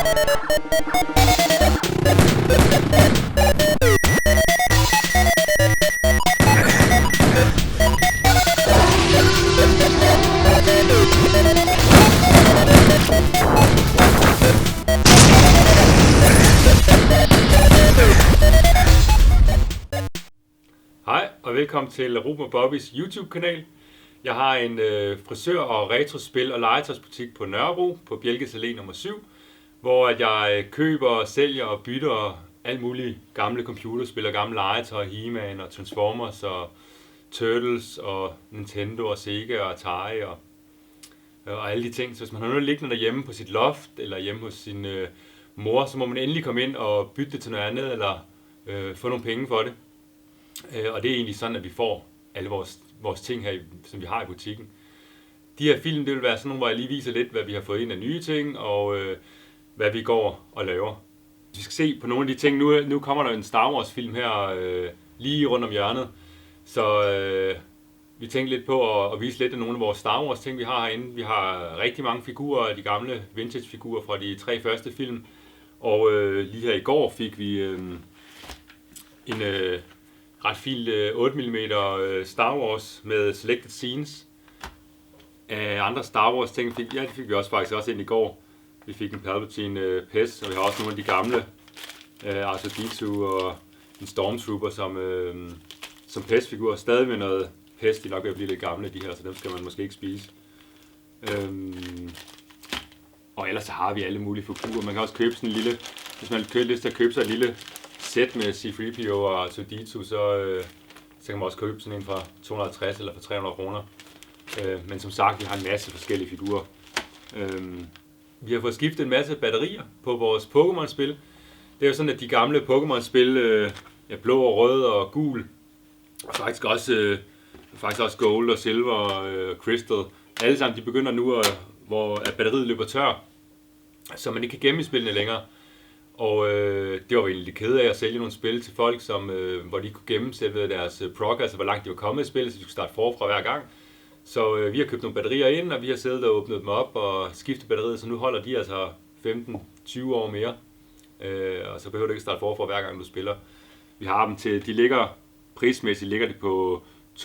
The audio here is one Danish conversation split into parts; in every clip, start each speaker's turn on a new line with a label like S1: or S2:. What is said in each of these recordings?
S1: Hej og velkommen til Ruben og Bobbys YouTube-kanal. Jeg har en frisør- og retrospil- og legetøjsbutik på Nørrebro på Bjelkes Allé nummer 7, hvor jeg køber, sælger og bytter alt muligt gamle computerspil og gamle legetøj, He-Man og Transformers og Turtles og Nintendo og Sega og Atari og alle de ting. Så hvis man har noget liggende derhjemme på sit loft eller hjemme hos sin mor, så må man endelig komme ind og bytte det til noget andet eller få nogle penge for det. Og det er egentlig sådan, at vi får alle vores ting her, som vi har i butikken. De her film, det vil være sådan nogle, hvor jeg lige viser lidt, hvad vi har fået ind af nye ting, og hvad vi går og laver. Vi skal se på nogle af de ting. Nu kommer der en Star Wars film her lige rundt om hjørnet. Så vi tænkte lidt på at vise lidt af nogle af vores Star Wars ting, vi har herinde. Vi har rigtig mange figurer af de gamle vintage figurer fra de 3 første film. Og lige her i går fik vi en ret fin 8mm Star Wars med selected scenes. Andre Star Wars ting det fik vi også ind i går. Vi fik en Palpatine PES, og vi har også nogle af de gamle R2-D2 og en Stormtrooper som PES-figurer. Stadig med noget PES, de nok vil blive lidt gamle de her, så dem skal man måske ikke spise. Og ellers så har vi alle mulige figurer. Man kan også købe sådan en lille, hvis man har lyst til at købe sig et lille sæt med C-3PO og R2-D2, så kan man også købe sådan en fra 250 eller for 300 kroner. Men som sagt, vi har en masse forskellige figurer. Vi har fået skiftet en masse batterier på vores Pokémon-spil. Det er jo sådan, at de gamle Pokémon-spil, blå og rød og gul, og faktisk også gold og silver og crystal, alle sammen de begynder nu, hvor batteriet løber tør, så man ikke kan gemme i spillene længere. Og det var jo egentlig ked af at sælge nogle spil til folk, hvor de kunne gemme selve deres prog, altså hvor langt de var kommet i spillet, så de skulle starte forfra hver gang. Så vi har købt nogle batterier ind, og vi har siddet og åbnet dem op og skiftet batteriet, så nu holder de altså 15-20 år mere. Og så behøver du ikke starte forfra hver gang du spiller. Vi har dem til, de ligger prismæssigt ligger de på 230-280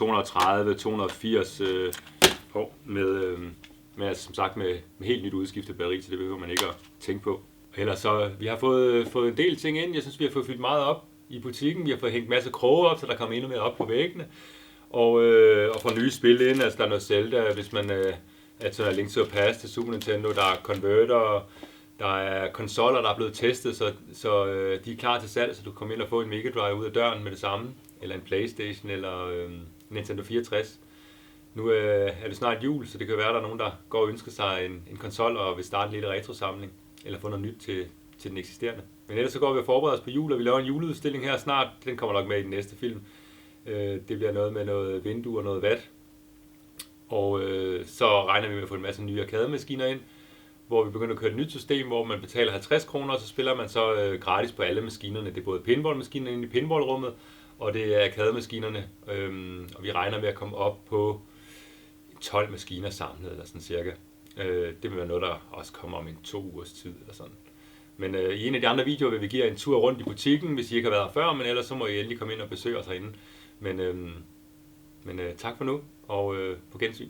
S1: med som sagt med helt nyt udskiftet batteri, så det behøver man ikke at tænke på. Ellers så, vi har fået en del ting ind. Jeg synes, vi har fået fyldt meget op i butikken. Vi har fået hængt en masse kroge op, så der kommer endnu mere op på væggene. Og får nye spil ind. Altså, der er noget Zelda, hvis man er Link to the Past til Super Nintendo. Der er Converter, der er konsoller, der er blevet testet, så de er klar til salg, så du kommer ind og får en Mega Drive ud af døren med det samme. Eller en Playstation, eller Nintendo 64. Nu er det snart jul, så det kan være, at der er nogen, der går og ønsker sig en konsol og vil starte en lille retrosamling. Eller få noget nyt til den eksisterende. Men ellers så går vi og forbereder os på jul, og vi laver en juleudstilling her snart. Den kommer nok med i den næste film. Det bliver noget med noget vindue og noget vat. Og så regner vi med at få en masse nye arcade-maskiner ind, hvor vi begynder at køre et nyt system, hvor man betaler 50 kroner, og så spiller man så gratis på alle maskinerne. Det er både pinballmaskinerne inde i pinballrummet, og det er arcade-maskinerne. Og vi regner med at komme op på 12 maskiner samlet, eller sådan cirka. Det vil være noget, der også kommer om 2 ugers tid eller sådan. Men i en af de andre videoer vil vi give jer en tur rundt i butikken, hvis I ikke har været her før, men ellers så må I endelig komme ind og besøge os herinde. Men tak for nu, og på gensyn.